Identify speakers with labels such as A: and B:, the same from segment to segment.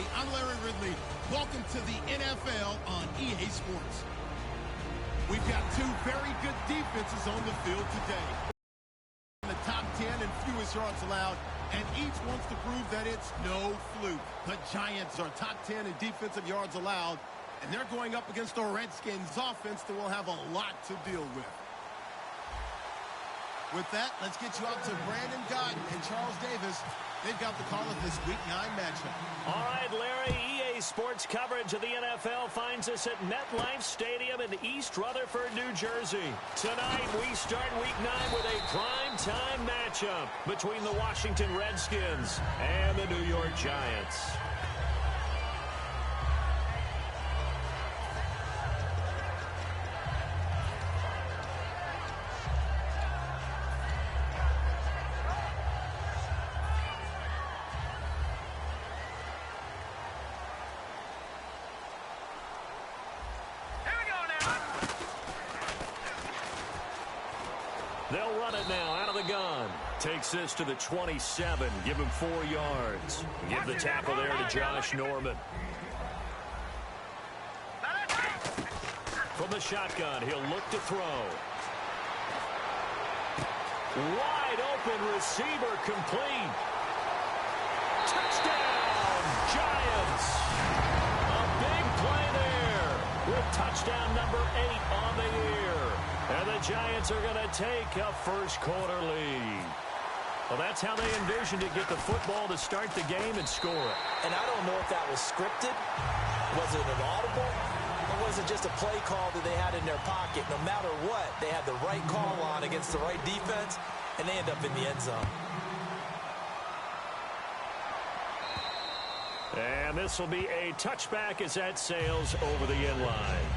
A: everybody. I'm Larry Ridley. Welcome to the NFL on EA Sports. We've got two very good defenses on the field today. The top 10 and fewest yards allowed, and each wants to prove that it's no fluke. The Giants are top 10 in defensive yards allowed, and they're going up against the Redskins offense that will have a lot to deal with. With that, let's get you out to Brandon Gott and Charles Davis. They've got the call of this Week 9 matchup.
B: All right, Larry, EA Sports coverage of the NFL finds us at MetLife Stadium in East Rutherford, New Jersey. Tonight, we start Week 9 with a prime-time matchup between the Washington Redskins and the New York Giants. They'll run it now out of the gun. Takes this to the 27. Give him 4 yards. Give the tackle there to Josh Norman. From the shotgun, he'll look to throw. Wide open receiver complete. Touchdown, Giants. A big play there with touchdown number 8 on the year. And the Giants are going to take a first-quarter lead. Well, that's how they envisioned to get the football to start the game and score it.
C: And I don't know if that was scripted. Was it an audible? Or was it just a play call that they had in their pocket? No matter what, they had the right call on against the right defense, and they end up in the end zone.
B: And this will be a touchback as that sails over the end line.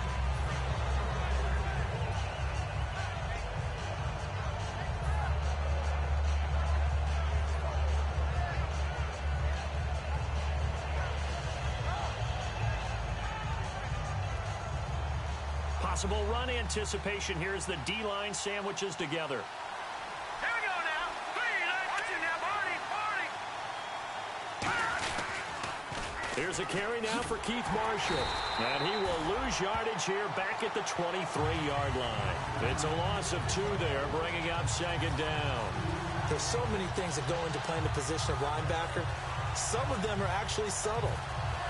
B: Possible run anticipation here as the D-line sandwiches together.
D: Here we go now. 3, 9, 2 now, Barney.
B: Here's a carry now for Keith Marshall. And he will lose yardage here back at the 23-yard line. It's a loss of 2 there, bringing up second down.
C: There's so many things that go into playing the position of linebacker. Some of them are actually subtle.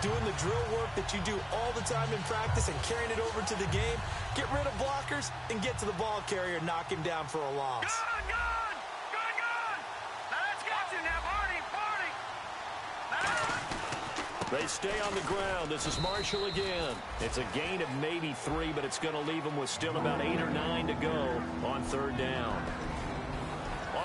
C: Doing the drill work that you do all the time in practice and carrying it over to the game. Get rid of blockers and get to the ball carrier and knock him down for a loss.
D: Gone, gone, gone, gone. Now let's get you now, Barney, Barney.
B: They stay on the ground. This is Marshall again. It's a gain of maybe 3, but it's going to leave them with still about 8 or 9 to go on third down.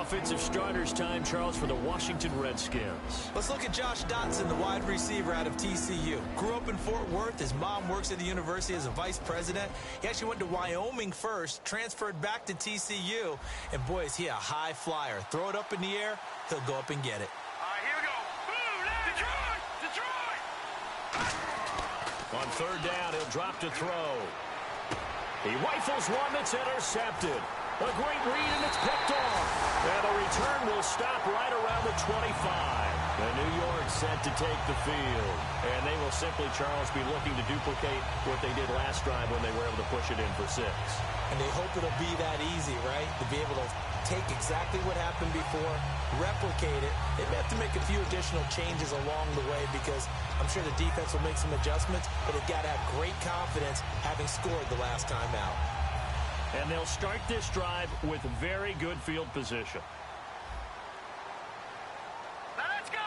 B: Offensive starters time, Charles, for the Washington Redskins.
C: Let's look at Josh Dotson, the wide receiver out of TCU. Grew up in Fort Worth. His mom works at the university as a vice president. He actually went to Wyoming first, transferred back to TCU, and boy, is he a high flyer. Throw it up in the air, he'll go up and get it.
D: All right, here we go. Boom, Detroit, Detroit.
B: On third down, he'll drop to throw. He rifles one that's intercepted. A great read, and it's picked off. And the return will stop right around the 25. And New York set to take the field. And they will simply, Charles, be looking to duplicate what they did last drive when they were able to push it in for 6.
C: And they hope it'll be that easy, right? To be able to take exactly what happened before, replicate it. They may have to make a few additional changes along the way because I'm sure the defense will make some adjustments, but they've got to have great confidence having scored the last time out.
B: And they'll start this drive with very good field position.
D: Now let's go.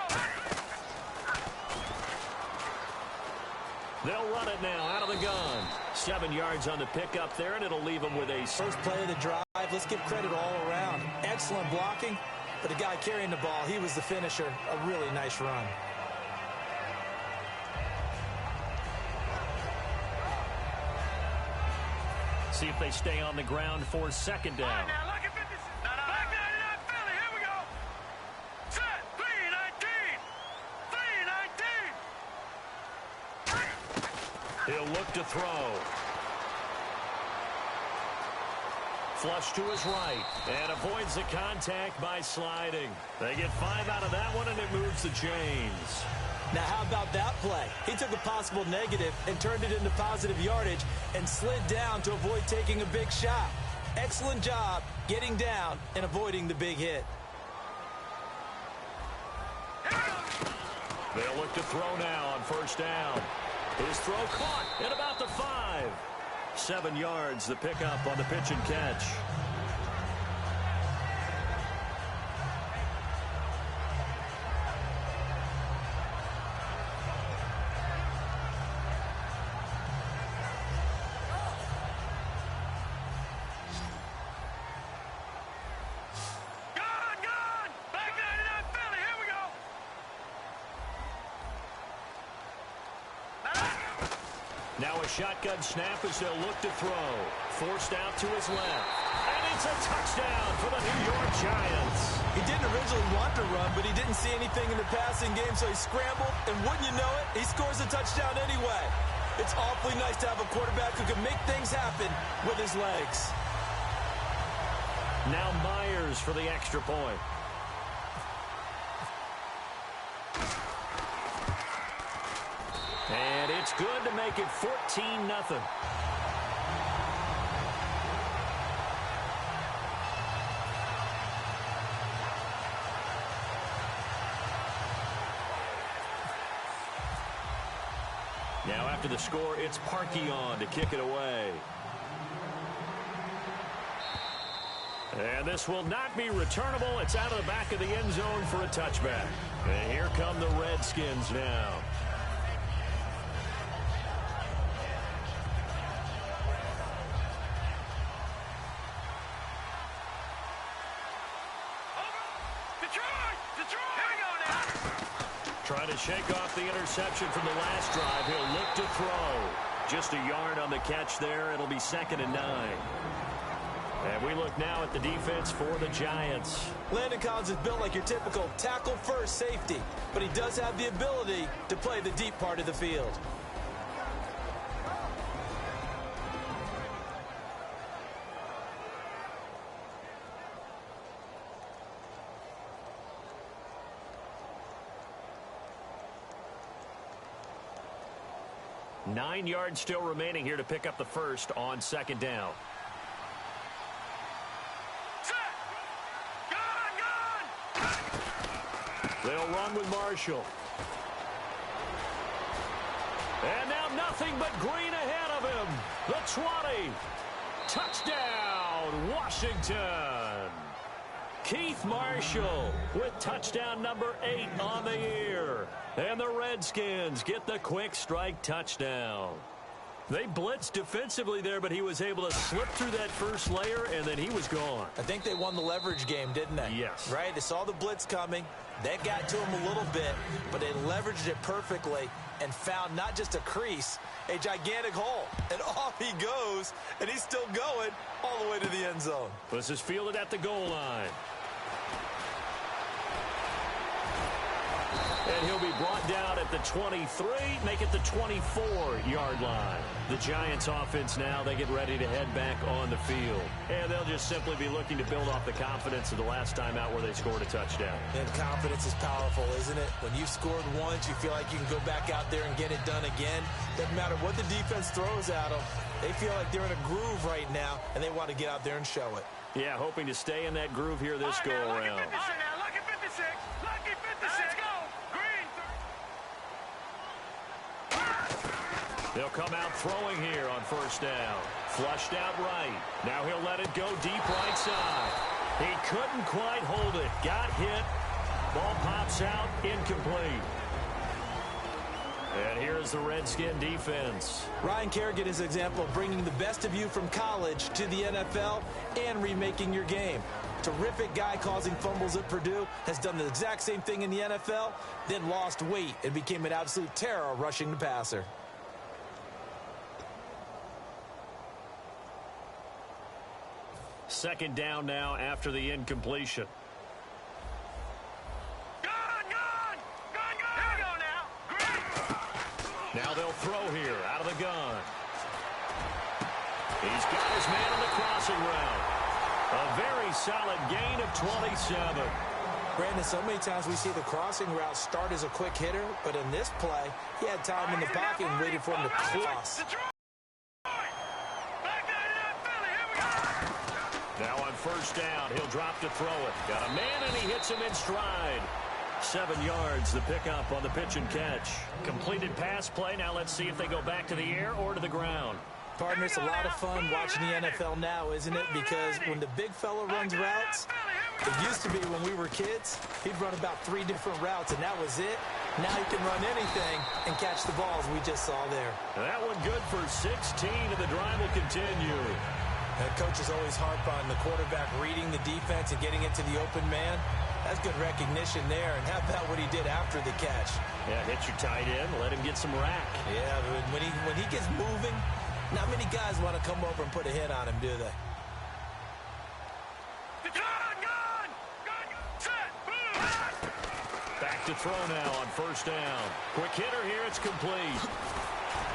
B: They'll run it now out of the gun. 7 yards on the pickup there, and it'll leave them with a
C: first play of the drive. Let's give credit all around. Excellent blocking, but the guy carrying the ball, he was the finisher. A really nice run.
B: See if they stay on the ground for second down.
D: All right, now look at this. Black 99 Philly, here we go. Set, 3-19. 3-19.
B: He'll look to throw. Flush to his right and avoids the contact by sliding. They get 5 out of that one, and it moves the chains.
C: Now, how about that play? He took a possible negative and turned it into positive yardage and slid down to avoid taking a big shot. Excellent job getting down and avoiding the big hit.
B: They'll look to throw now on first down. His throw caught at about the 5. 7 yards, the pickup on the pitch and catch. Now a shotgun snap as they'll look to throw. Forced out to his left. And it's a touchdown for the New York Giants.
C: He didn't originally want to run, but he didn't see anything in the passing game, so he scrambled, and wouldn't you know it, he scores a touchdown anyway. It's awfully nice to have a quarterback who can make things happen with his legs.
B: Now Myers for the extra point. And it's good to make it 14-0. Now after the score, it's Parkey on to kick it away. And this will not be returnable. It's out of the back of the end zone for a touchback. And here come the Redskins now. Trying to shake off the interception from the last drive. He'll look to throw. Just a yard on the catch there. It'll be 2nd and 9. And we look now at the defense for the Giants.
C: Landon Collins is built like your typical tackle-first safety, but he does have the ability to play the deep part of the field.
B: Nine yards still remaining here to pick up the first on 2nd down. They'll run with Marshall. And now nothing but green ahead of him. The 20. Touchdown, Washington. Keith Marshall with touchdown number 8 on the year. And the Redskins get the quick strike touchdown. They blitzed defensively there, but he was able to slip through that first layer, and then he was gone.
C: I think they won the leverage game, didn't they?
B: Yes.
C: Right? They saw the blitz coming. That got to him a little bit, but they leveraged it perfectly and found not just a crease, a gigantic hole. And off he goes, and he's still going all the way to the end zone.
B: This is fielded at the goal line. And he'll be brought down at the 23, make it the 24-yard line. The Giants offense now, they get ready to head back on the field. And they'll just simply be looking to build off the confidence of the last time out where they scored a touchdown.
C: And confidence is powerful, isn't it? When you've scored once, you feel like you can go back out there and get it done again. Doesn't matter what the defense throws at them. They feel like they're in a groove right now, and they want to get out there and show it.
B: Yeah, hoping to stay in that groove here this go-around.
D: Lucky 56. Lucky 56. Let's go.
B: They'll come out throwing here on first down. Flushed out right. Now he'll let it go deep right side. He couldn't quite hold it. Got hit. Ball pops out. Incomplete. And here's the Redskin defense.
C: Ryan Kerrigan is an example of bringing the best of you from college to the NFL and remaking your game. Terrific guy causing fumbles at Purdue, has done the exact same thing in the NFL, then lost weight and became an absolute terror rushing the passer.
B: Second down now after the incompletion. Now they'll throw here out of the gun. He's got his man on the crossing route. A very solid gain of 27.
C: Brandon, so many times we see the crossing route start as a quick hitter, but in this play, he had time in the pocket and waited for him to cross.
B: Now on first down, he'll drop to throw it. Got a man, and he hits him in stride. 7 yards, the pickup on the pitch and catch. Completed pass play. Now let's see if they go back to the air or to the ground.
C: Partner, it's a lot of fun watching the NFL now, isn't it? Because when the big fella runs routes, it used to be when we were kids, he'd run about 3 different routes, and that was it. Now he can run anything and catch the balls we just saw there.
B: That one good for 16, and the drive will continue.
C: Coaches always harp on the quarterback reading the defense and getting into the open man. That's good recognition there. And how about what he did after the catch?
B: Yeah, hit your tight end, let him get some rack.
C: Yeah, but when he gets moving, not many guys want to come over and put a hit on him, do they?
B: Back to throw now on first down. Quick hitter here, it's complete.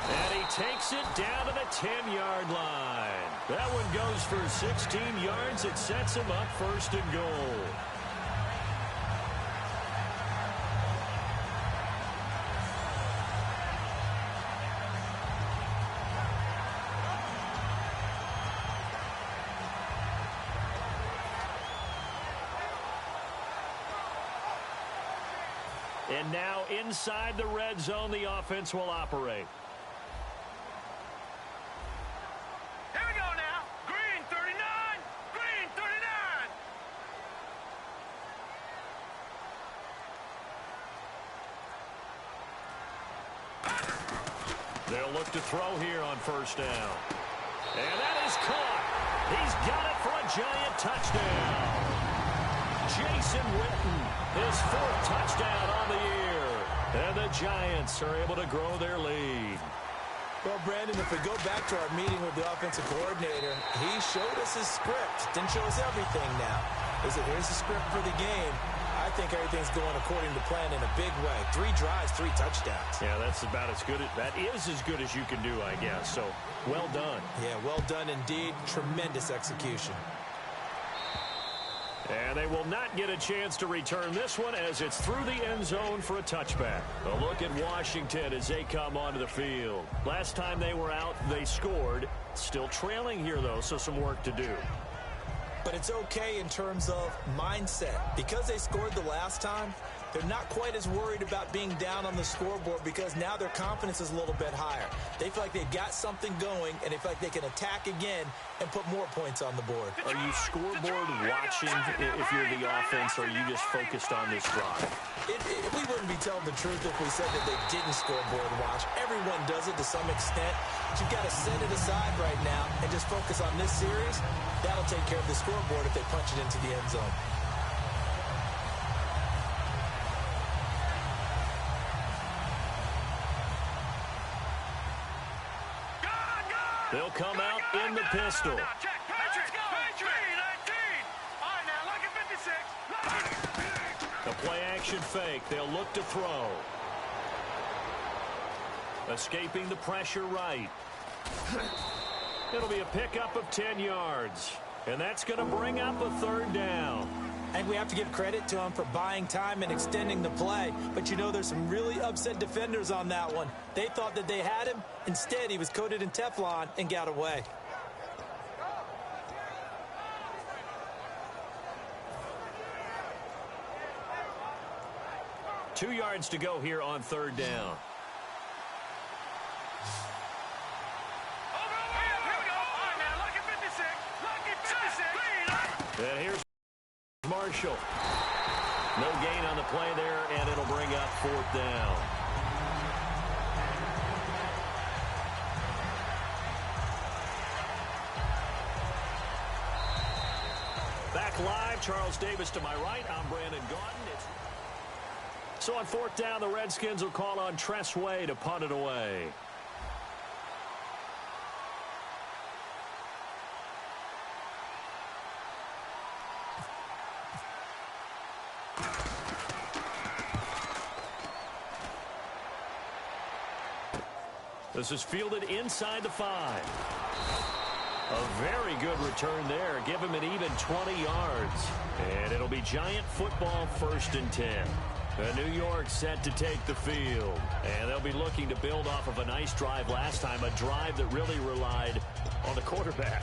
B: And he takes it down to the 10-yard line. That one goes for 16 yards. It sets him up first and goal. And now inside the red zone, the offense will operate.
D: Here we go now. Green 39. Green 39.
B: They'll look to throw here on first down. And that is caught. He's got it for a giant touchdown. Jason Witten, his 4th touchdown on the year. And the Giants are able to grow their lead.
C: Well, Brandon, if we go back to our meeting with the offensive coordinator, he showed us his script. Didn't show us everything now. He said, here's the script for the game. I think everything's going according to plan in a big way. 3 drives, 3 touchdowns.
B: Yeah, that's about as good. That is as good as you can do, I guess. So, well done. Yeah,
C: well done indeed. Tremendous execution.
B: And they will not get a chance to return this one as it's through the end zone for a touchback. A look at Washington as they come onto the field. Last time they were out, they scored. Still trailing here, though, so some work to do.
C: But it's okay in terms of mindset. Because they scored the last time, they're not quite as worried about being down on the scoreboard because now their confidence is a little bit higher. They feel like they've got something going, and they feel like they can attack again and put more points on the board.
B: Are you scoreboard watching if you're the offense, or are you just focused on this drive?
C: We wouldn't be telling the truth if we said that they didn't scoreboard watch. Everyone does it to some extent. But you've got to set it aside right now and just focus on this series. That'll take care of the scoreboard if they punch it into the end zone.
B: They'll come out in the pistol.
D: Now, check. Patrick. All right, now, lucky 56.
B: The play action fake. They'll look to throw. Escaping the pressure right. It'll be a pickup of 10 yards. And that's going to bring up a 3rd down.
C: And we have to give credit to him for buying time and extending the play. But, you know, there's some really upset defenders on that one. They thought that they had him. Instead, he was coated in Teflon and got away.
B: Two yards to go here on 3rd down. And here's Marshall. No gain on the play there, and it'll bring up 4th down. Back live, Charles Davis to my right. I'm Brandon Gaudin. So on 4th down, the Redskins will call on Tress Way to punt it away. This is fielded inside the 5. A very good return there. Give him an even 20 yards. And it'll be Giant football 1st and 10. New York set to take the field. And they'll be looking to build off of a nice drive last time, a drive that really relied on the quarterback.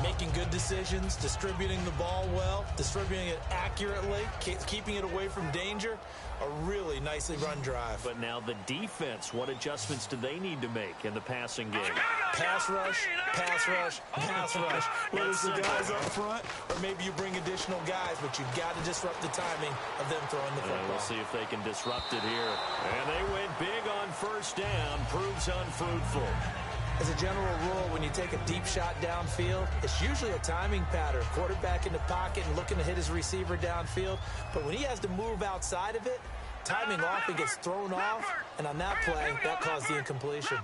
C: Making good decisions, distributing the ball well, distributing it accurately, keeping it away from danger. A really nicely run drive.
B: But now the defense, what adjustments do they need to make in the passing game?
C: Pass rush, pass rush, pass rush. Whether it's the guys up front or maybe you bring additional guys, but you've got to disrupt the timing of them throwing the football.
B: We'll see if they can disrupt it here. And they went big on 1st down, proves unfruitful.
C: As a general rule, when you take a deep shot downfield, it's usually a timing pattern. Quarterback in the pocket and looking to hit his receiver downfield. But when he has to move outside of it, timing off and gets thrown off. And on that play, that caused the incompletion.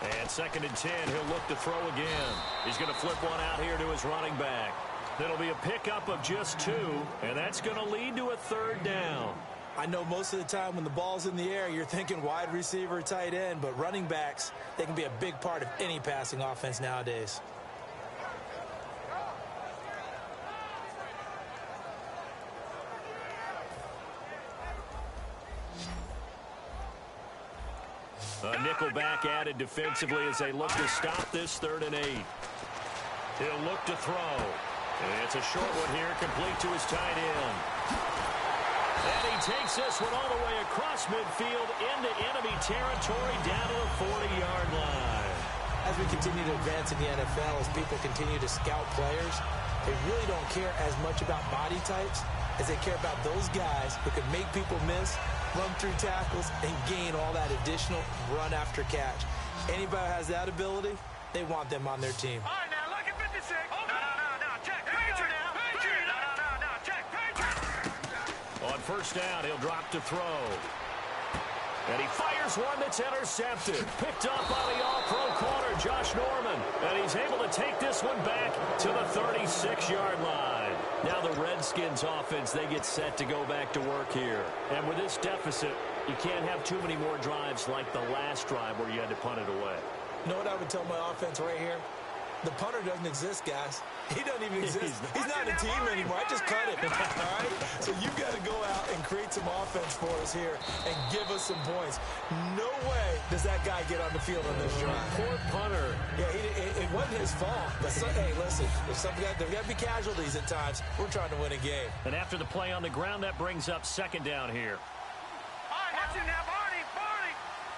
B: And 2nd and 10, he'll look to throw again. He's going to flip one out here to his running back. It'll be a pickup of just 2, and that's going to lead to a 3rd down.
C: I know most of the time when the ball's in the air, you're thinking wide receiver, tight end, but running backs, they can be a big part of any passing offense nowadays.
B: A nickelback added defensively as they look to stop this 3rd and 8. He'll look to throw. And it's a short one here, complete to his tight end. And he takes this one all the way across midfield into enemy territory down to the 40-yard line.
C: As we continue to advance in the NFL, as people continue to scout players, they really don't care as much about body types as they care about those guys who can make people miss, run through tackles, and gain all that additional run after catch. Anybody who has that ability, they want them on their team.
D: All right, now, look at 56. No, check. Patriot now. Patriot. No, check. Patriot.
B: On 1st down, he'll drop to throw. And he fires one that's intercepted. Picked up by the all-pro corner, Josh Norman. And he's able to take this one back to the 36-yard line. Now the Redskins offense, they get set to go back to work here. And with this deficit, you can't have too many more drives like the last drive where you had to punt it away.
C: You know what I would tell my offense right here? The punter doesn't exist, guys. He doesn't even exist. He's not a team anymore. I just cut him. All right? So you've got to go out and create some offense for us here and give us some points. No way does that guy get on the field on this drive.
B: Poor punter.
C: Yeah, it wasn't his fault. But hey, listen, there's got to be casualties at times. We're trying to win a game.
B: And after the play on the ground, that brings up 2nd down here.
D: All right, watch him now, Barney.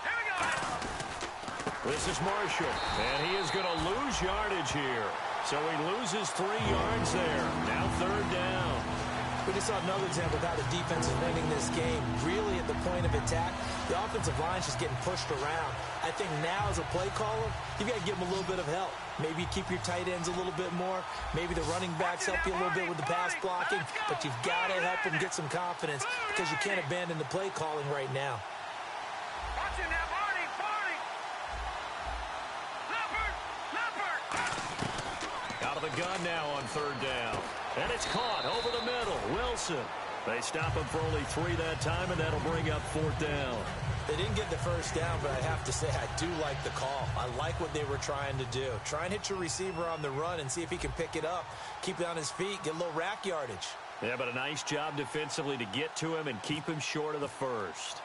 D: Here we go.
B: This is Marshall, and he is going to lose yardage here. So he loses 3 yards there. Now 3rd down.
C: We just saw another example of how the defense is winning this game. Really at the point of attack, the offensive line's just getting pushed around. I think now as a play caller, you've got to give them a little bit of help. Maybe keep your tight ends a little bit more. Maybe the running backs help you a little bit with the pass blocking. But you've got to help them get some confidence because you can't abandon the play calling right now.
D: Watch him now, Barney. Leopard.
B: Out of the gun now on 3rd down. And it's caught over the middle. Wilson. They stop him for only 3 that time, and that'll bring up 4th down.
C: They didn't get the 1st down, but I have to say I do like the call. I like what they were trying to do. Try and hit your receiver on the run and see if he can pick it up. Keep it on his feet, get a little rack yardage.
B: Yeah, but a nice job defensively to get to him and keep him short of the 1st.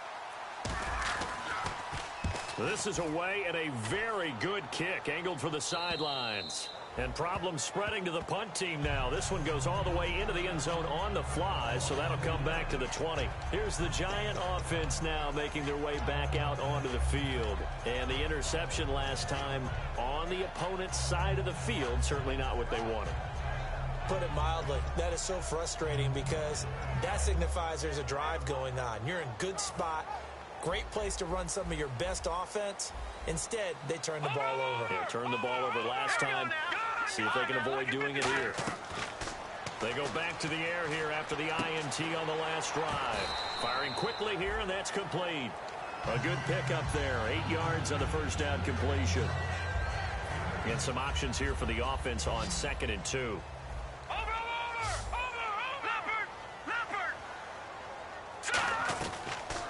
B: This is away and a very good kick angled for the sidelines. And problems spreading to the punt team now. This one goes all the way into the end zone on the fly, so that'll come back to the 20. Here's the Giant offense now making their way back out onto the field. And the interception last time on the opponent's side of the field, certainly not what they wanted.
C: Put it mildly, that is so frustrating because that signifies there's a drive going on. You're in good spot, great place to run some of your best offense. Instead, they turn the ball over.
B: Yeah, turned the ball over last time. See if they can avoid doing it here. They go back to the air here after the INT on the last drive. Firing quickly here, and that's complete. A good pickup there. 8 yards on the 1st down completion. And some options here for the offense on 2nd and 2.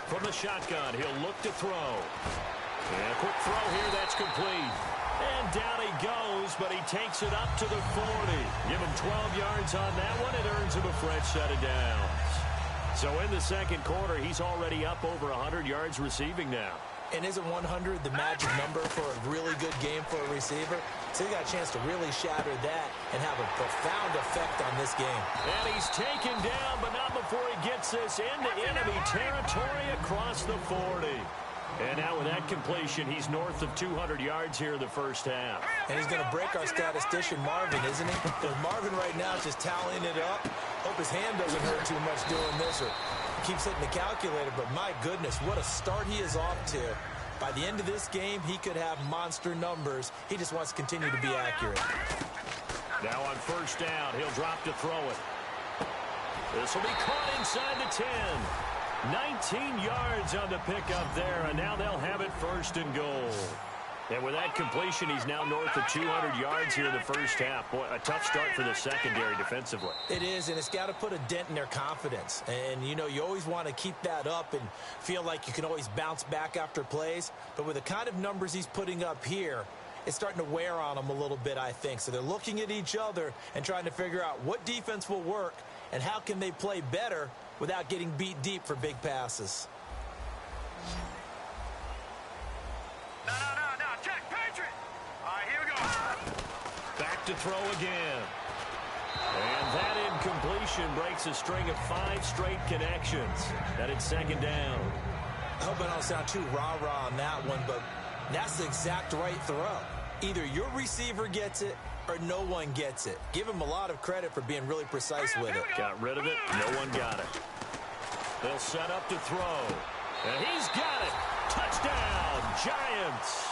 B: From the shotgun, he'll look to throw. And a quick throw here, that's complete. And down he goes, but he takes it up to the 40. Give him 12 yards on that one. It earns him a fresh set of downs. So in the second quarter, he's already up over 100 yards receiving now.
C: And isn't 100 the magic number for a really good game for a receiver? So he got a chance to really shatter that and have a profound effect on this game.
B: And he's taken down, but not before he gets this into enemy territory across the 40. And now with that completion, he's north of 200 yards here in the first half.
C: And he's going to break our statistician Marvin, isn't he? Marvin right now is just tallying it up. Hope his hand doesn't hurt too much doing this or keeps hitting the calculator. But my goodness, what a start he is off to. By the end of this game, he could have monster numbers. He just wants to continue to be accurate.
B: Now on first down, he'll drop to throw it. This will be caught inside the 10. 19 yards on the pickup there, and now they'll have it first and goal. And with that completion, he's now north of 200 yards here in the first half. Boy, a tough start for the secondary defensively.
C: It is, and it's got to put a dent in their confidence. And, you know, you always want to keep that up and feel like you can always bounce back after plays. But with the kind of numbers he's putting up here, it's starting to wear on them a little bit, I think. So they're looking at each other and trying to figure out what defense will work and how can they play better without getting beat deep for big passes.
D: No, check, Patriot. All right, here we go.
B: Back to throw again. And that incompletion breaks a string of 5 straight connections. That is second down.
C: I hope I don't sound too rah-rah on that one, but that's the exact right throw. Either your receiver gets it or no one gets it. Give him a lot of credit for being really precise with it.
B: Got rid of it. No one got it. They'll set up to throw. And he's got it. Touchdown, Giants.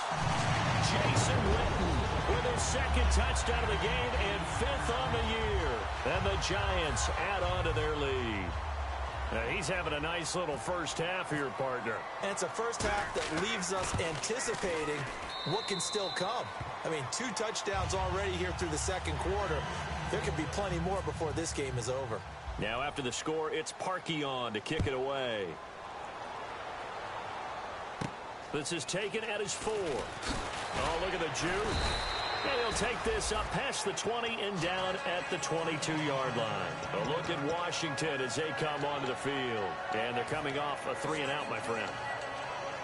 B: Jason Witten with his second touchdown of the game and 5th on the year. And the Giants add on to their lead. He's having a nice little first half here, partner.
C: And it's a first half that leaves us anticipating what can still come. I mean, 2 touchdowns already here through the second quarter. There could be plenty more before this game is over.
B: Now after the score, it's Parkey on to kick it away. This is taken at his 4. Oh, look at the juke. And he'll take this up past the 20 and down at the 22-yard line. A look at Washington as they come onto the field. And they're coming off a 3-and-out, my friend.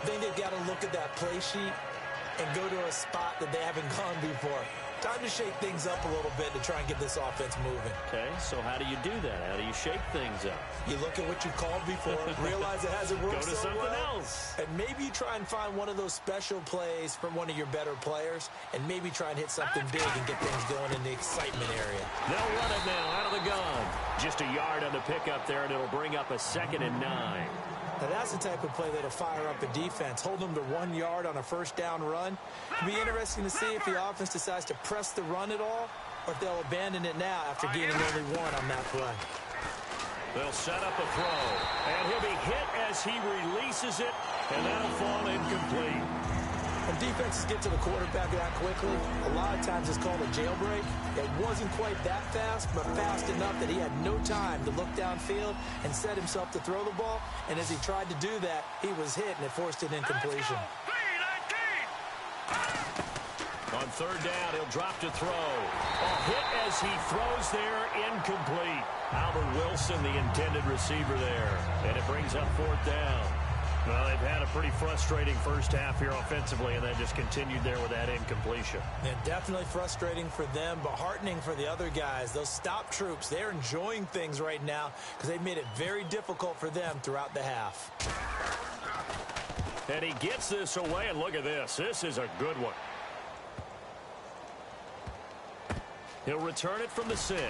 C: I think they've got to look at that play sheet and go to a spot that they haven't gone before. Time to shake things up a little bit to try and get this offense moving.
B: Okay, so how do you do that? How do you shake things up?
C: You look at what you called before, realize it hasn't worked
B: Go to
C: so
B: something
C: well,
B: else.
C: and maybe you try and find one of those special plays from one of your better players, and maybe try and hit something big and get things going in the excitement area.
B: They'll run it now out of the gun. Just a yard on the pickup there, and it'll bring up a 2nd and 9.
C: Now that's the type of play that'll fire up a defense. Hold them to 1 yard on a first down run. It'll be interesting to see if the offense decides to press the run at all or if they'll abandon it now after gaining only 1 on that play.
B: They'll set up a throw, and he'll be hit as he releases it, and that'll fall incomplete.
C: When defenses get to the quarterback that quickly, a lot of times it's called a jailbreak. It wasn't quite that fast, but fast enough that he had no time to look downfield and set himself to throw the ball. And as he tried to do that, he was hit, and it forced an incompletion.
B: On third down, he'll drop to throw. A hit as he throws there, incomplete. Albert Wilson, the intended receiver there. And it brings up 4th down. Well, they've had a pretty frustrating first half here offensively, and then just continued there with that incompletion.
C: Yeah, definitely frustrating for them, but heartening for the other guys. Those stop troops, they're enjoying things right now because they've made it very difficult for them throughout the half.
B: And he gets this away, and look at this. This is a good one. He'll return it from the 6.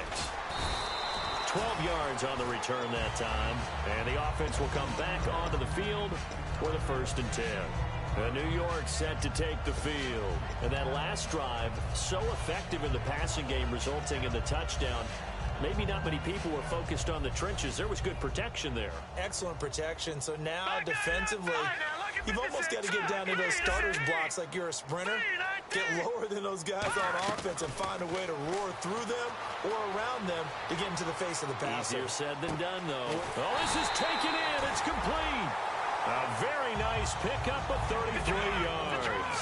B: 12 yards on the return that time. And the offense will come back onto the field for the 1st and 10. New York set to take the field. And that last drive, so effective in the passing game, resulting in the touchdown. Maybe not many people were focused on the trenches. There was good protection there.
C: Excellent protection. So now defensively, you've almost got to get down to those starters blocks like you're a sprinter. Get lower than those guys on offense and find a way to roar through them or around them to get into the face of the passer.
B: Easier said than done, though. Oh, this is taken in. It's complete. A very nice pickup of 33 yards.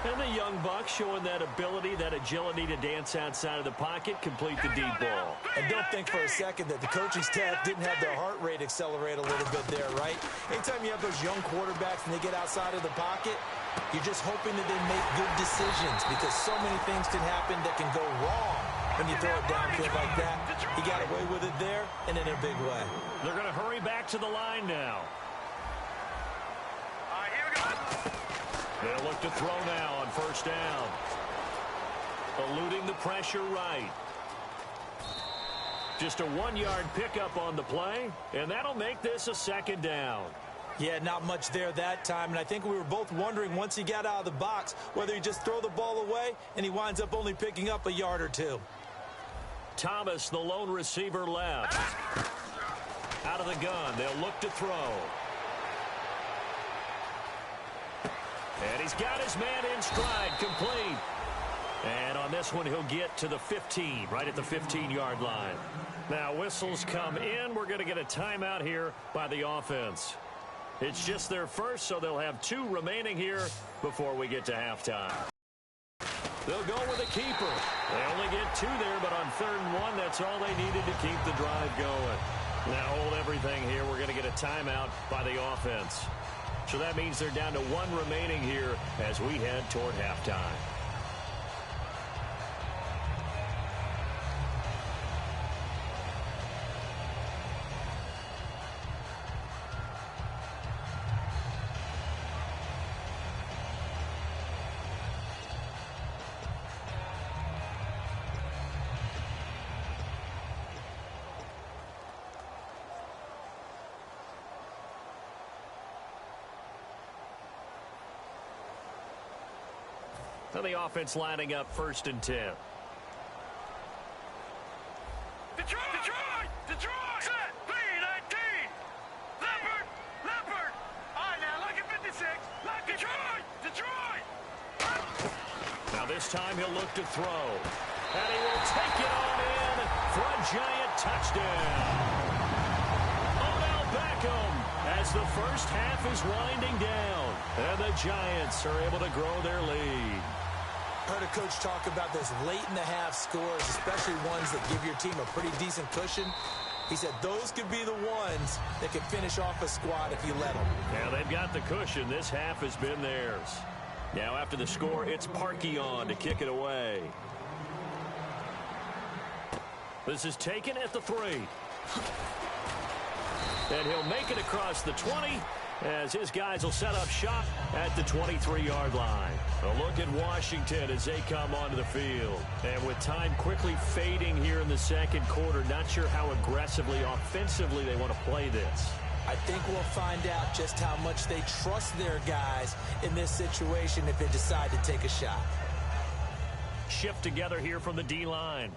B: And the young buck showing that ability, that agility to dance outside of the pocket, complete the deep ball.
C: And don't think for a second that the coaching staff didn't have their heart rate accelerate a little bit there, right? Anytime you have those young quarterbacks and they get outside of the pocket, you're just hoping that they make good decisions because so many things can happen that can go wrong when you throw it downfield like that. He got away with it there and in a big way.
B: They're going to hurry back to the line now.
D: All right, here we go.
B: They'll look to throw now on first down. Eluding the pressure right. Just a 1-yard pickup on the play, and that'll make this a second down.
C: Yeah, not much there that time, and I think we were both wondering once he got out of the box whether he just throw the ball away, and he winds up only picking up a yard or two.
B: Thomas, the lone receiver, left. Out of the gun, they'll look to throw. And he's got his man in stride, complete. And on this one, he'll get to the 15, right at the 15-yard line. Now, whistles come in. We're going to get a timeout here by the offense. It's just their first, so they'll have 2 remaining here before we get to halftime. They'll go with a keeper. They only get 2 there, but on 3rd and 1, that's all they needed to keep the drive going. Now, hold everything here. We're going to get a timeout by the offense. So that means they're down to 1 remaining here as we head toward halftime. Now the offense lining up 1st and 10.
D: Detroit! Set! B-19! Leopard! All right, now look at 56. Detroit!
B: Now this time he'll look to throw. And he will take it on in for a giant touchdown. Odell Beckham as the first half is winding down. And the Giants are able to grow their lead.
C: Heard a coach talk about those late-in-the-half scores, especially ones that give your team a pretty decent cushion. He said those could be the ones that could finish off a squad if you let them.
B: Yeah, they've got the cushion. This half has been theirs. Now after the score, it's Parkey on to kick it away. This is taken at the 3. And he'll make it across the 20 as his guys will set up shop at the 23-yard line. A look at Washington as they come onto the field. And with time quickly fading here in the second quarter, not sure how aggressively, offensively they want to play this.
C: I think we'll find out just how much they trust their guys in this situation if they decide to take a shot.
B: Shift together here from the D-line.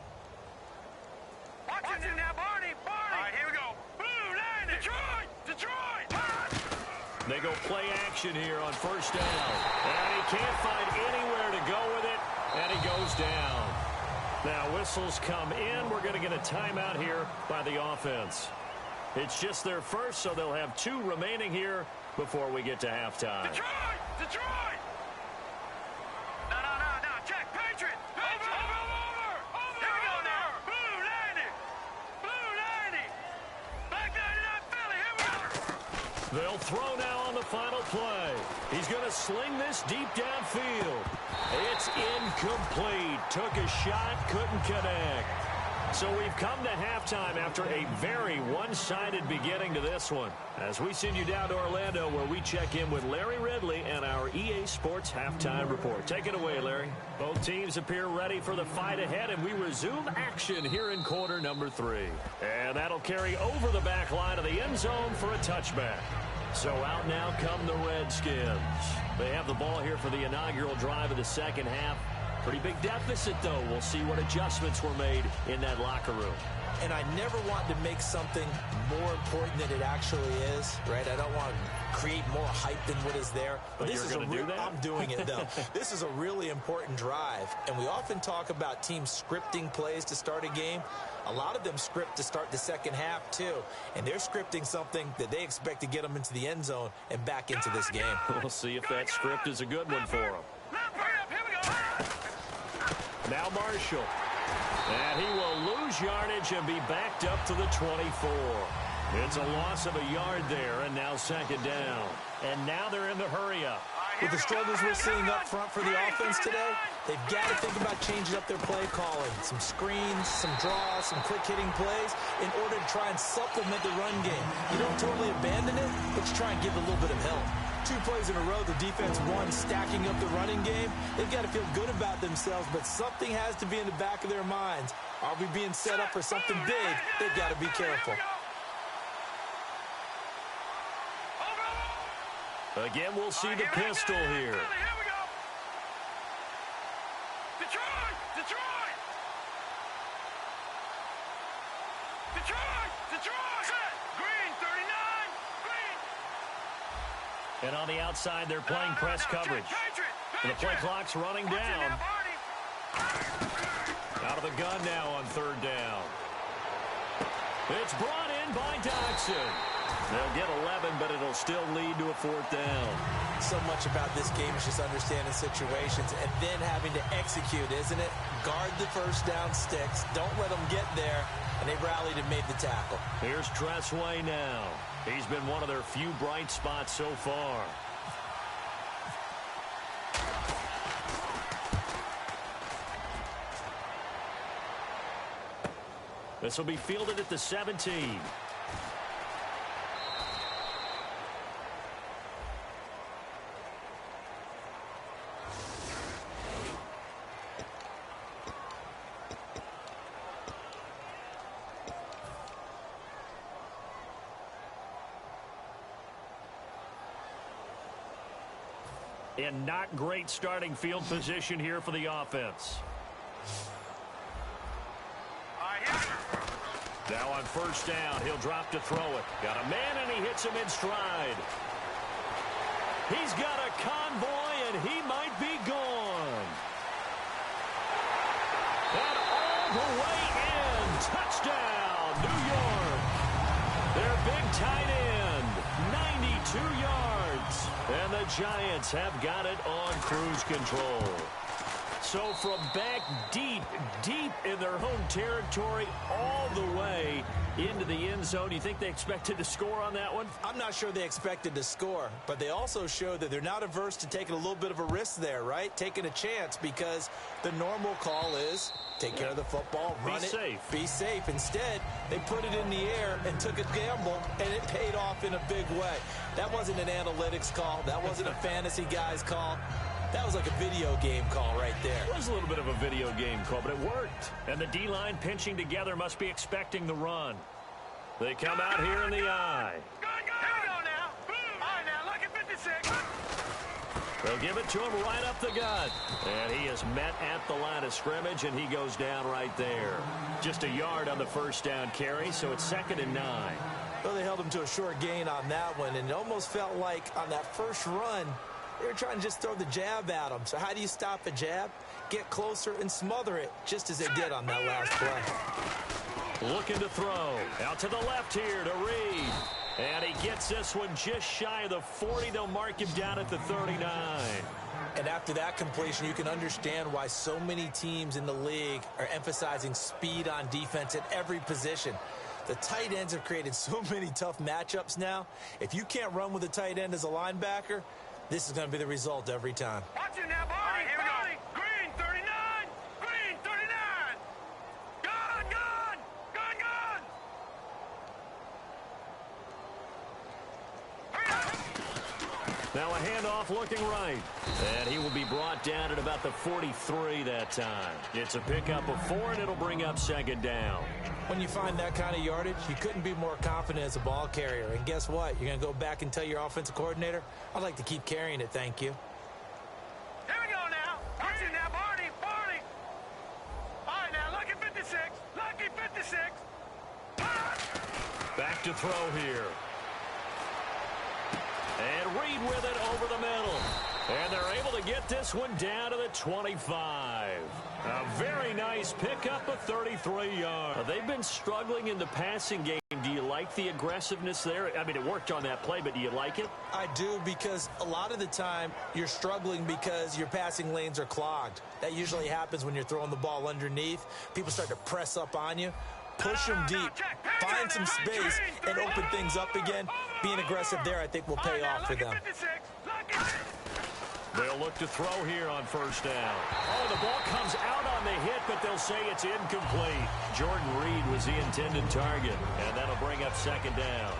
D: Watch it now, Barney! All right, here we go. Blue 90! Detroit!
B: They go play action here on first down. And he can't find anywhere to go with it, and he goes down. Now whistles come in. We're going to get a timeout here by the offense. It's just their first, so they'll have 2 remaining here before we get to halftime.
D: Detroit! No, check. Patriot! Over! Here we go now. Blue 90! Black 99 Philly, here we go!
B: They'll throw now on the final play. He's going to sling this deep downfield. It's incomplete. Took a shot, couldn't connect. So we've come to halftime after a very one-sided beginning to this one. As we send you down to Orlando where we check in with Larry Ridley and our EA Sports Halftime Report. Take it away, Larry. Both teams appear ready for the fight ahead, and we resume action here in quarter number 3. And that'll carry over the back line of the end zone for a touchback. So out now come the Redskins. They have the ball here for the inaugural drive of the second half. Pretty big deficit, though. We'll see what adjustments were made in that locker room.
C: And I never want to make something more important than it actually is, right? I don't want to create more hype than what is there.
B: But
C: this is
B: do that?
C: I'm doing it, though. This is a really important drive. And we often talk about teams scripting plays to start a game. A lot of them script to start the second half, too. And they're scripting something that they expect to get them into the end zone and back into this game.
B: We'll see if that script is a good one for them. Now Marshall. And he will lose yardage and be backed up to the 24. It's a loss of a yard there, and now second down. And now they're in the hurry-up.
C: With the struggles we're seeing up front for the offense today, they've got to think about changing up their play calling. Some screens, some draws, some quick-hitting plays in order to try and supplement the run game. You don't totally abandon it, but you try and give it a little bit of help. 2 plays in a row, the defense won, stacking up the running game. They've got to feel good about themselves, but something has to be in the back of their minds. Are we being set up for something big? They've got to be careful.
B: Again, we'll see the pistol here.
D: Here we go. Detroit! Detroit! Detroit! Detroit! Set! Green, 39! Green!
B: And on the outside, they're playing press coverage. And the play clock's running down. Out of the gun now on third down. It's brought in by Dodson. They'll get 11, but it'll still lead to a 4th down.
C: So much about this game is just understanding situations and then having to execute, isn't it? Guard the first down sticks. Don't let them get there. And they rallied and made the tackle.
B: Here's Tressway now. He's been one of their few bright spots so far. This will be fielded at the 17. And not great starting field position here for the offense. Now on first down, he'll drop to throw it. Got a man, and he hits him in stride. He's got a convoy, and he might be gone. And all the way in. Touchdown, New York. Their big tight end, 92 yards. And the Giants have got it on cruise control. So from back deep in their home territory all the way into the end zone, you think they expected to score on that one?
C: I'm not sure they expected to score, but they also showed that they're not averse to taking a little bit of a risk there, right? Taking a chance, because the normal call is take care of the football, run it, be safe. Instead, they put it in the air and took a gamble, and it paid off in a big way. That wasn't an analytics call. That wasn't a fantasy guy's call. That was like a video game call right there.
B: It was a little bit of a video game call, but it worked. And the D-line pinching together must be expecting the run. They come out here in the eye.
D: Here we go now. All right, now, look at 56.
B: They'll give it to him right up the gut. And he is met at the line of scrimmage, and he goes down right there. Just a yard on the first down carry, so it's 2nd and 9.
C: Well, they held him to a short gain on that one, and it almost felt like on that first run, they were trying to just throw the jab at him. So how do you stop a jab? Get closer and smother it, just as they did on that last play.
B: Looking to throw. Out to the left here to Reed. And he gets this one just shy of the 40. They'll mark him down at the 39.
C: And after that completion, you can understand why so many teams in the league are emphasizing speed on defense at every position. The tight ends have created so many tough matchups now. If you can't run with a tight end as a linebacker, this is going to be the result every time.
D: Watch it now, Barney. Here we go. Green, 39. Green, 39. Gun, gun. Gun, gun.
B: Now a handoff looking right. And he will be brought down at about the 43 that time. It's a pickup of 4, and it'll bring up 2nd down.
C: When you find that kind of yardage, you couldn't be more confident as a ball carrier. And guess what? You're going to go back and tell your offensive coordinator, I'd like to keep carrying it, thank you.
D: Here we go now. Watch it now, Barney. Barney. All right, now, look at 56. Lucky 56.
B: Back to throw here. And Reed with it over the middle. And they're able to get this one down to the 25. A very nice pickup of 33 yards. They've been struggling in the passing game. Do you like the aggressiveness there? I mean, it worked on that play, but do you like it?
C: I do, because a lot of the time you're struggling because your passing lanes are clogged. That usually happens when you're throwing the ball underneath. People start to press up on you. Push them deep, find some space, and open things up again. Being aggressive there, I think, will pay off for them.
B: They'll look to throw here on first down. Oh, the ball comes out on the hit, but they'll say it's incomplete. Jordan Reed was the intended target, and that'll bring up second down.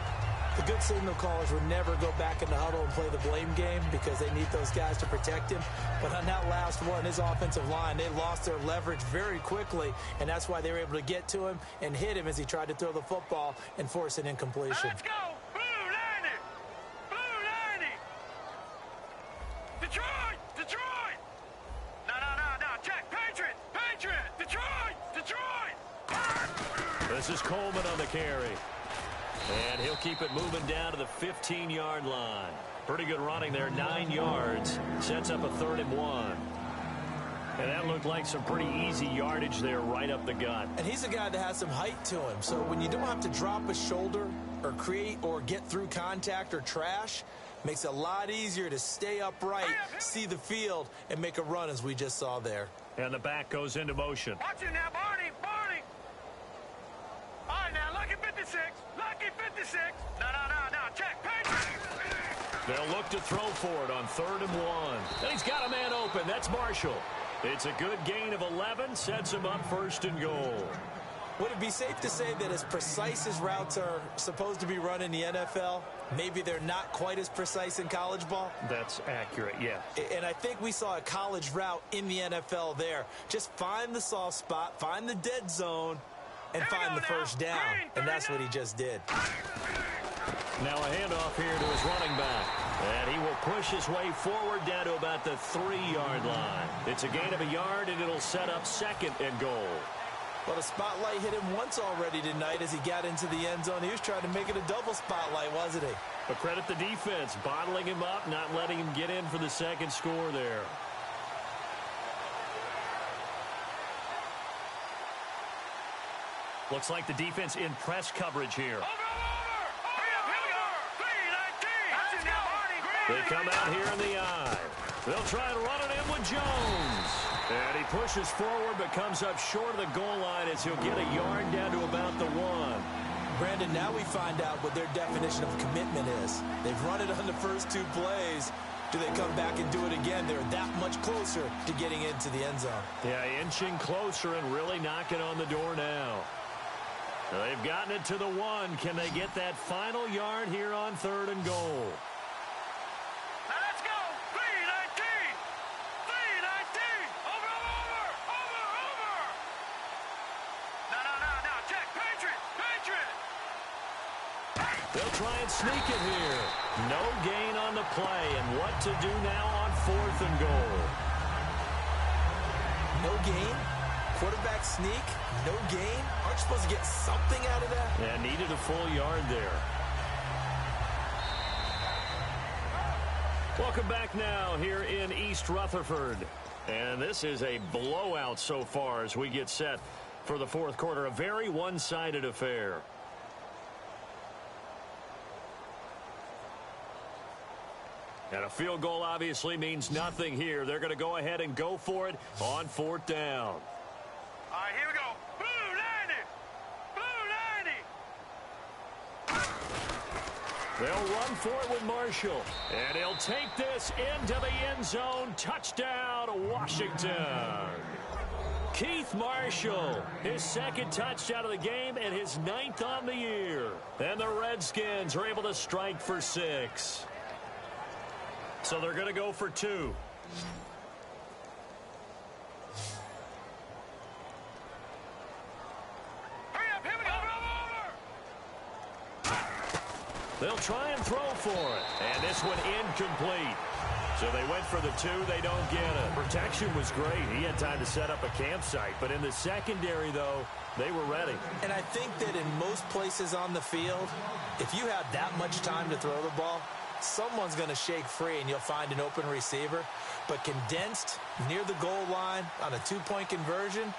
C: The good signal callers would never go back in the huddle and play the blame game because they need those guys to protect him. But on that last one, his offensive line, they lost their leverage very quickly, and that's why they were able to get to him and hit him as he tried to throw the football and force an incompletion.
D: Let's go! Blue 90! Blue 90! Detroit! Detroit! No. Check! Patriot! Patriot! Detroit! Detroit!
B: This is Coleman on the carry. And he'll keep it moving down to the 15-yard line. Pretty good running there, 9 yards. Sets up a 3rd and 1. And that looked like some pretty easy yardage there right up the gut.
C: And he's a guy that has some height to him. So when you don't have to drop a shoulder or create or get through contact or trash, makes it a lot easier to stay upright, see the field, and make a run as we just saw there.
B: And the back goes into motion.
D: Watch him now, Barney! Barney! All right, now, lucky 56. Lucky 56. No. Check. Patriot!
B: They'll look to throw for it on 3rd and 1. And he's got a man open. That's Marshall. It's a good gain of 11. Sets him up 1st and goal.
C: Would it be safe to say that as precise as routes are supposed to be run in the NFL, maybe they're not quite as precise in college ball?
B: That's accurate, yeah.
C: And I think we saw a college route in the NFL there. Just find the soft spot, find the dead zone, and find the first down. And that's what he just did.
B: Now a handoff here to his running back. And he will push his way forward down to about the 3-yard line. It's a gain of a yard, and it'll set up 2nd and goal.
C: Well, the spotlight hit him once already tonight as he got into the end zone. He was trying to make it a double spotlight, wasn't he?
B: But credit the defense, bottling him up, not letting him get in for the 2nd score there. Looks like the defense in press coverage here. They come out here in the eye. They'll try and run it in with Jones. And he pushes forward but comes up short of the goal line as he'll get a yard down to about the 1.
C: Brandon, now we find out what their definition of commitment is. They've run it on the first 2 plays. Do they come back and do it again? They're that much closer to getting into the end zone.
B: Yeah, inching closer and really knocking on the door now. They've gotten it to the 1. Can they get that final yard here on 3rd and goal?
D: Now let's go! 3-19! 3-19! Over! No! Check! Patriot!
B: They'll try and sneak it here. No gain on the play, and what to do now on 4th and goal?
C: No gain? Quarterback sneak? No gain? Aren't you supposed to get something out of that?
B: Yeah, needed a full yard there. Welcome back now here in East Rutherford. And this is a blowout so far as we get set for the 4th quarter. A very one-sided affair. And a field goal obviously means nothing here. They're going to go ahead and go for it on 4th down.
D: All right, here we go. Blue 90! Blue 90!
B: They'll run for it with Marshall. And he'll take this into the end zone. Touchdown, Washington. Keith Marshall, his 2nd touchdown of the game and his 9th on the year. And the Redskins are able to strike for 6. So they're going to go for 2. They'll try and throw for it. And this one incomplete. So they went for the 2. They don't get it. Protection was great. He had time to set up a campsite. But in the secondary, though, they were ready.
C: And I think that in most places on the field, if you have that much time to throw the ball, someone's going to shake free and you'll find an open receiver. But condensed near the goal line on a two-point conversion,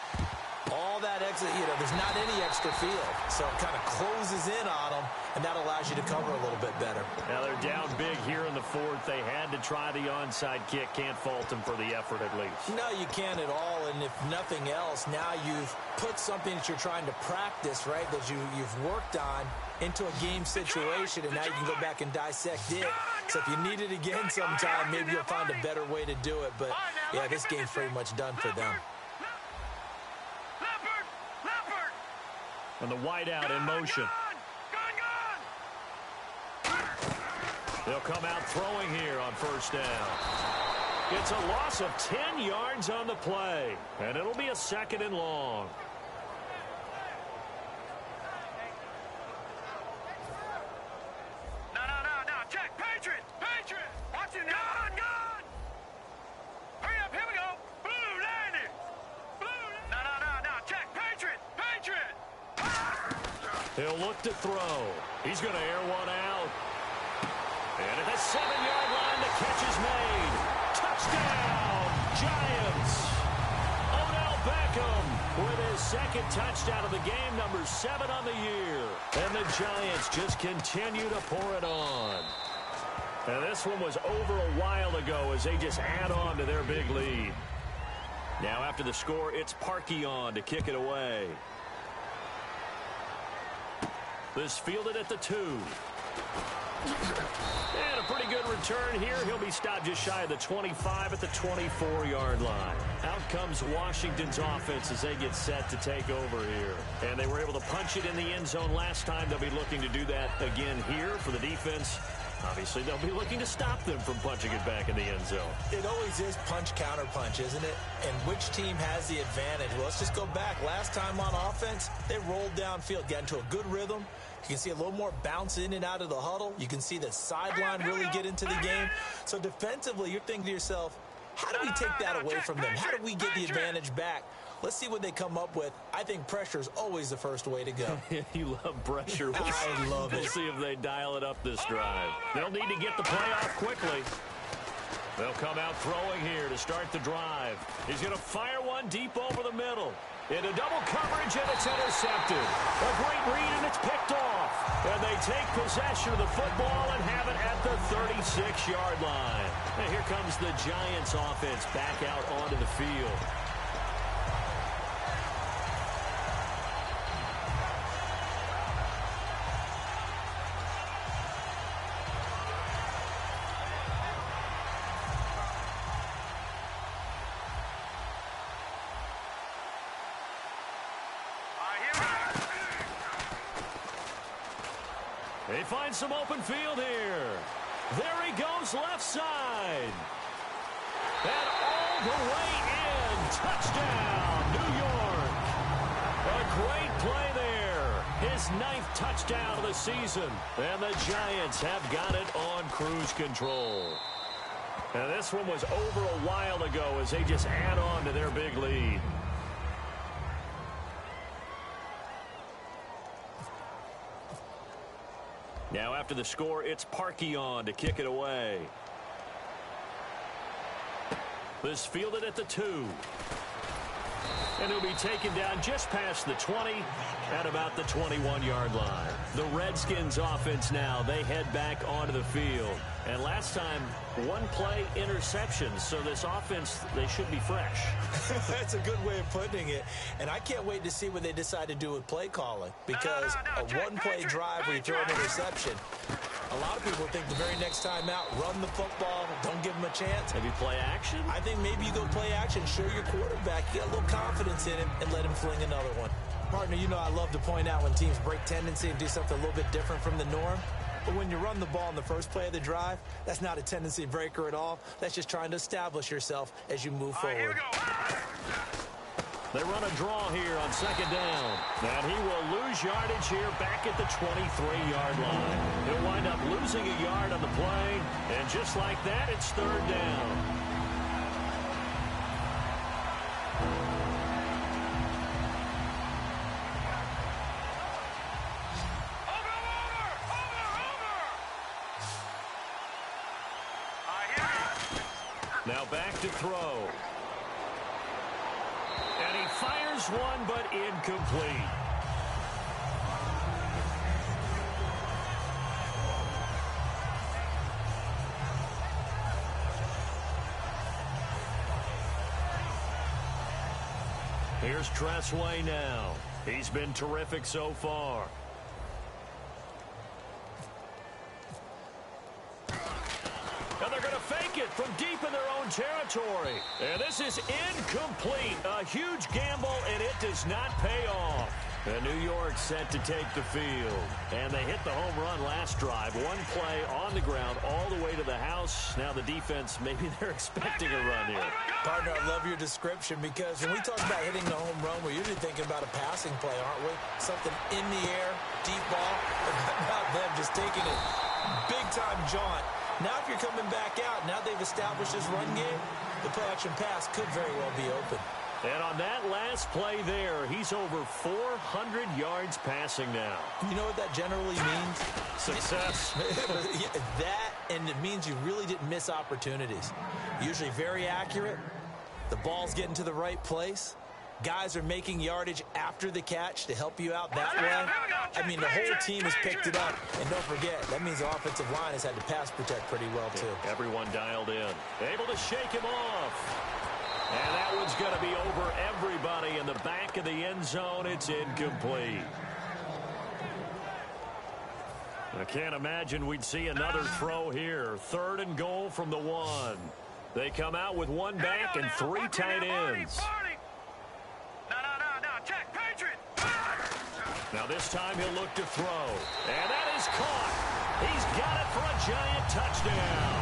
C: all that exit, there's not any extra field. So it kind of closes in on them, and that allows you to cover a little bit better.
B: Now they're down big here in the fourth. They had to try the onside kick. Can't fault them for the effort at least.
C: No, you can't at all. And if nothing else, now you've put something that you're trying to practice, right, that you've worked on into a game situation, and now you can go back and dissect it. So if you need it again sometime, maybe you'll find a better way to do it. But, yeah, this game's pretty much done for them.
B: And the wideout in motion. They'll come out throwing here on first down. It's a loss of 10 yards on the play, and it'll be a 2nd and long.
D: No. Check. Patriot. Watch it now. Gun. Hurry up. Here we go. Blue 90. No. Check. Patriot.
B: He'll look to throw. He's going to air one out. And at the 7-yard line, the catch is made. Touchdown, Giants. Odell Beckham with his 2nd touchdown of the game, number 7 on the year. And the Giants just continue to pour it on. And this one was over a while ago as they just add on to their big lead. Now after the score, it's Parkey on to kick it away. This fielded at the 2. And a pretty good return here. He'll be stopped just shy of the 25 at the 24-yard line. Out comes Washington's offense as they get set to take over here. And they were able to punch it in the end zone last time. They'll be looking to do that again here for the defense. Obviously, they'll be looking to stop them from punching it back in the end zone.
C: It always is punch, counter punch, isn't it? And which team has the advantage? Well, let's just go back. Last time on offense, they rolled downfield, got into a good rhythm. You can see a little more bounce in and out of the huddle. You can see the sideline really get into the game. So defensively, you're thinking to yourself, how do we take that away from them? How do we get the advantage back? Let's see what they come up with. I think pressure is always the first way to go.
B: You love pressure.
C: I love it.
B: We'll see if they dial it up this drive. They'll need to get the play off quickly. They'll come out throwing here to start the drive. He's going to fire one deep over the middle. Into double coverage, and it's intercepted. A great read, and it's picked off. And they take possession of the football and have it at the 36-yard line. And here comes the Giants offense back out onto the field. They find some open field here. There he goes, left side. And all the way in. Touchdown, New York. A great play there. His 9th touchdown of the season. And the Giants have got it on cruise control. And this one was over a while ago as they just add on to their big lead. Now after the score, it's Parkey on to kick it away. This fielded at the 2. And he'll be taken down just past the 20 at about the 21-yard line. The Redskins offense now, they head back onto the field. And last time, one play interception. So this offense, they should be fresh.
C: That's a good way of putting it. And I can't wait to see what they decide to do with play calling. Because a one-play drive where you throw an interception, a lot of people think the very next time out, run the football, don't give them a chance.
B: Maybe play action?
C: I think maybe you go play action, show your quarterback, you got a little confidence in him, and let him fling another one. Partner, you know I love to point out when teams break tendency and do something a little bit different from the norm. But when you run the ball in the first play of the drive, that's not a tendency breaker at all. That's just trying to establish yourself as you move forward.
D: Here we go.
B: They run a draw here on 2nd down. And he will lose yardage here back at the 23-yard line. He'll wind up losing a yard on the play. And just like that, it's 3rd down. Now back to throw. And he fires one, but incomplete. Here's Tressway now. He's been terrific so far. And they're going to fake it from deep in their own territory. And this is incomplete. A huge gamble, and it does not pay off. And New York set to take the field. And they hit the home run last drive. One play on the ground all the way to the house. Now the defense, maybe they're expecting a run here.
C: Partner, I love your description because when we talk about hitting the home run, we're usually thinking about a passing play, aren't we? Something in the air, deep ball. But about them just taking it big-time jaunt. Now if you're coming back out, now they've established this run game, the play-action pass could very well be open.
B: And on that last play there, he's over 400 yards passing now.
C: You know what that generally means?
B: Success.
C: That, and it means you really didn't miss opportunities. Usually very accurate. The ball's getting to the right place. Guys are making yardage after the catch to help you out that way. I mean, the whole team has picked it up. And don't forget, that means the offensive line has had to pass protect pretty well, too.
B: Everyone dialed in. Able to shake him off. And that one's going to be over everybody in the back of the end zone. It's incomplete. I can't imagine we'd see another throw here. 3rd and goal from the 1. They come out with one back and 3 tight ends.
D: No, check, Patriot.
B: Now this time he'll look to throw. And that is caught. He's got it for a giant touchdown.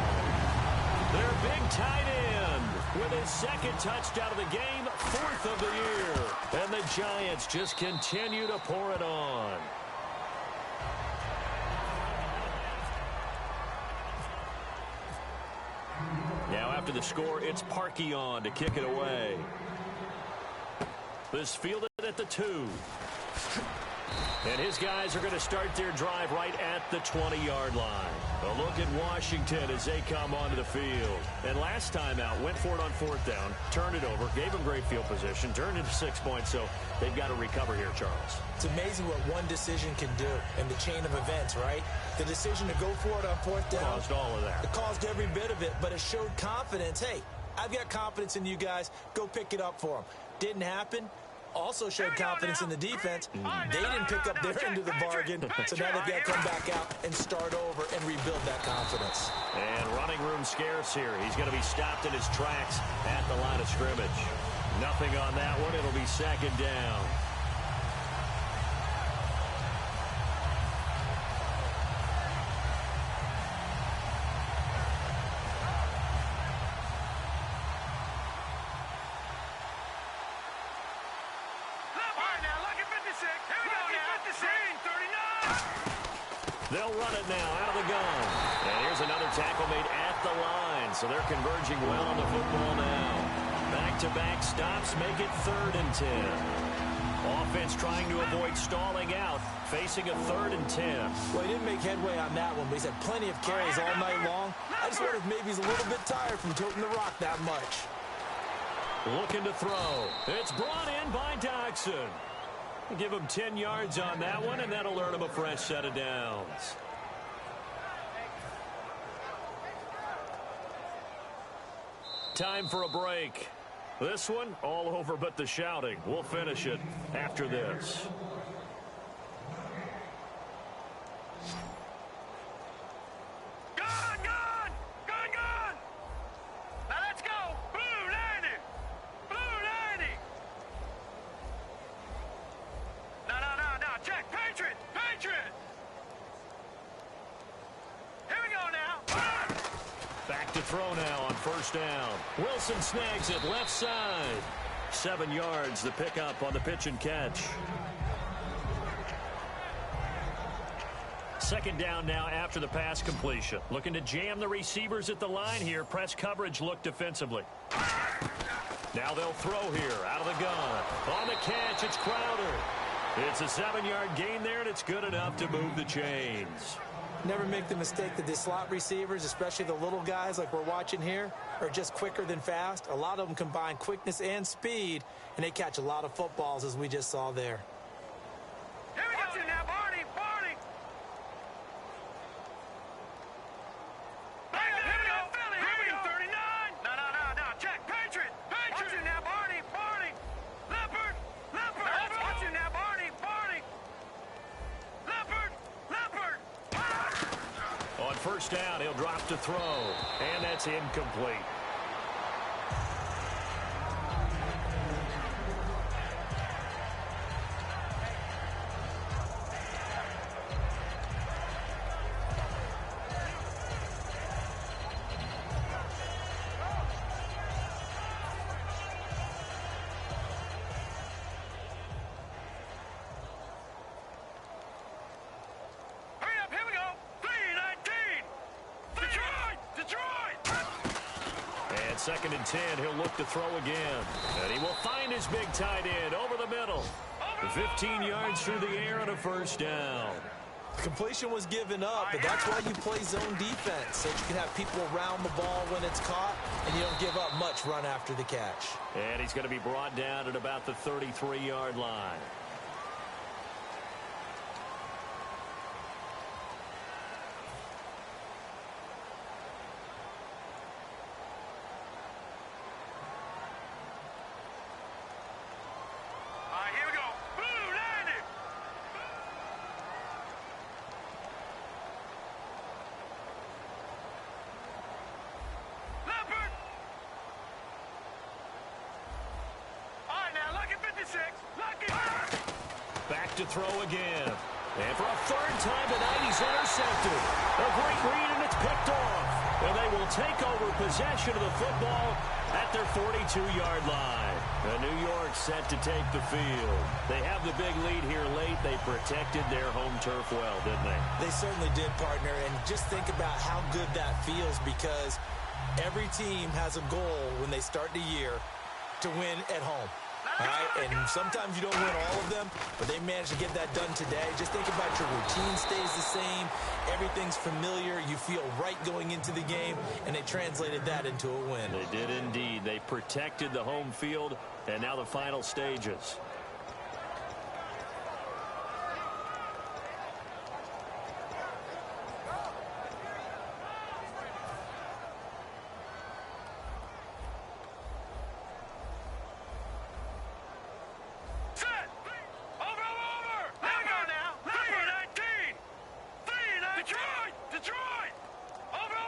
B: Their big tight end with his 2nd touchdown of the game, 4th of the year. And the Giants just continue to pour it on. Now after the score, it's Parkey on to kick it away. This fielded at the 2. And his guys are going to start their drive right at the 20-yard line. A look at Washington as they come onto the field. And last time out, went for it on 4th down, turned it over, gave them great field position, turned it to 6 points, so they've got to recover here, Charles.
C: It's amazing what one decision can do in the chain of events, right? The decision to go for it on 4th down.
B: Caused all of that.
C: It caused every bit of it, but it showed confidence. Hey, I've got confidence in you guys. Go pick it up for them. Didn't happen. Also showed confidence in the defense. They didn't pick up their end of the bargain, so now they've got to come back out and start over and rebuild that confidence.
B: And running room scarce here. He's going to be stopped in his tracks at the line of scrimmage. Nothing on that one. It'll be 2nd down. They'll run it now out of the gun. And here's another tackle made at the line. So they're converging well on the football now. Back-to-back stops make it 3rd and 10. Offense trying to avoid stalling out, facing a 3rd and 10.
C: Well, he didn't make headway on that one, but he's had plenty of carries all night long. I just wonder if maybe he's a little bit tired from toting the rock that much.
B: Looking to throw. It's brought in by Doxson. Give him 10 yards on that one, and that'll earn him a fresh set of downs. Time for a break. This one, all over but the shouting. We'll finish it after this.
D: Gone! Now let's go! Blue 90! Blue 90! No, check! Patriot! Here we go now!
B: Back to throw now on 1st down. Wilson snags it left side. 7 yards the pickup on the pitch and catch. 2nd down now after the pass completion. Looking to jam the receivers at the line here. Press coverage look defensively. Now they'll throw here out of the gun. On the catch, it's Crowder. It's a 7-yard gain there, and it's good enough to move the chains.
C: Never make the mistake that the slot receivers, especially the little guys like we're watching here, are just quicker than fast. A lot of them combine quickness and speed, and they catch a lot of footballs, as we just saw there.
D: Here we go now, Barney, Barney. Back there, here we go, Philly, here we go. 39. No, check, Patriot. Watch it now, Barney, Barney. Leopard, Leopard. Watch it now, Barney, Barney. Leopard, Leopard.
B: On first down, he'll drop to throw, and that's incomplete.
D: Hurry up, here we go. 3-19. Detroit.
B: And second and 10, he'll look to throw again. And he will find his big tight end over the middle. 15 yards through the air on a first down.
C: Completion was given up, but that's why you play zone defense, so you can have people around the ball when it's caught, and you don't give up much run after the catch.
B: And he's going to be brought down at about the 33-yard line.
D: All right, here we go. Blue 90. Leopard. All right, now, lucky 56. Lucky.
B: Back to throw again. And for a third time tonight, he's intercepted. A great read, and it's picked off. And they will take over possession of the football at their 42-yard line. And New York set to take the field. They have the big lead here late. They protected their home turf well, didn't they?
C: They certainly did, partner, and just think about how good that feels, because every team has a goal when they start the year to win at home. All right, and sometimes you don't win all of them, but they managed to get that done today. Just think about your routine stays the same. Everything's familiar. You feel right going into the game, and they translated that into a win.
B: They did indeed. They protected the home field, and now the final stages.
D: Set. Over. There we go now. 3-19. 3-19. Detroit. Over.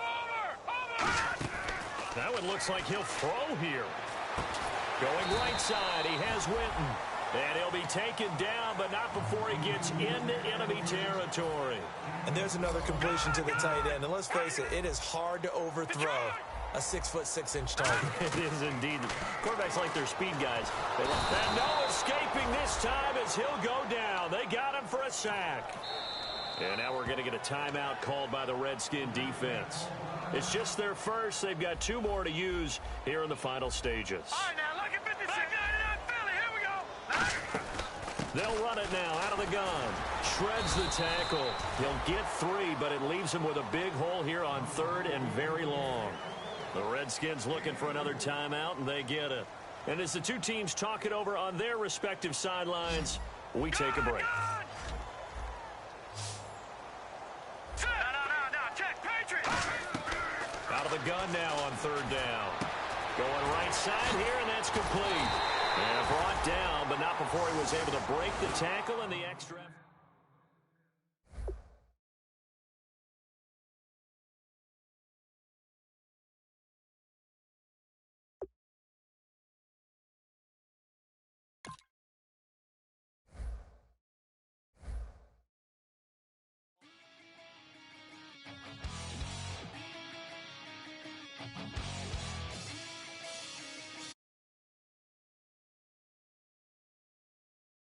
B: That one looks like he'll throw here. Going right side, he has Winton. And he'll be taken down, but not before he gets into enemy territory.
C: And there's another completion to the tight end. And let's face it, it is hard to overthrow a 6'6" target.
B: It is indeed. Quarterbacks like their speed guys. And no escaping this time as he'll go down. They got him for a sack. And now we're going to get a timeout called by the Redskin defense. It's just their first. They've got 2 more to use here in the final stages.
D: All right, now, lucky 56. Back 99 Philly. Here we go.
B: They'll run it now out of the gun. Shreds the tackle. He'll get 3, but it leaves him with a big hole here on 3rd and very long. The Redskins looking for another timeout, and they get it. And as the two teams talk it over on their respective sidelines, we take a break.
D: No, check, Patriot.
B: Out of the gun now on 3rd down. Going right side here, and that's complete. And brought down, but not before he was able to break the tackle and the extra.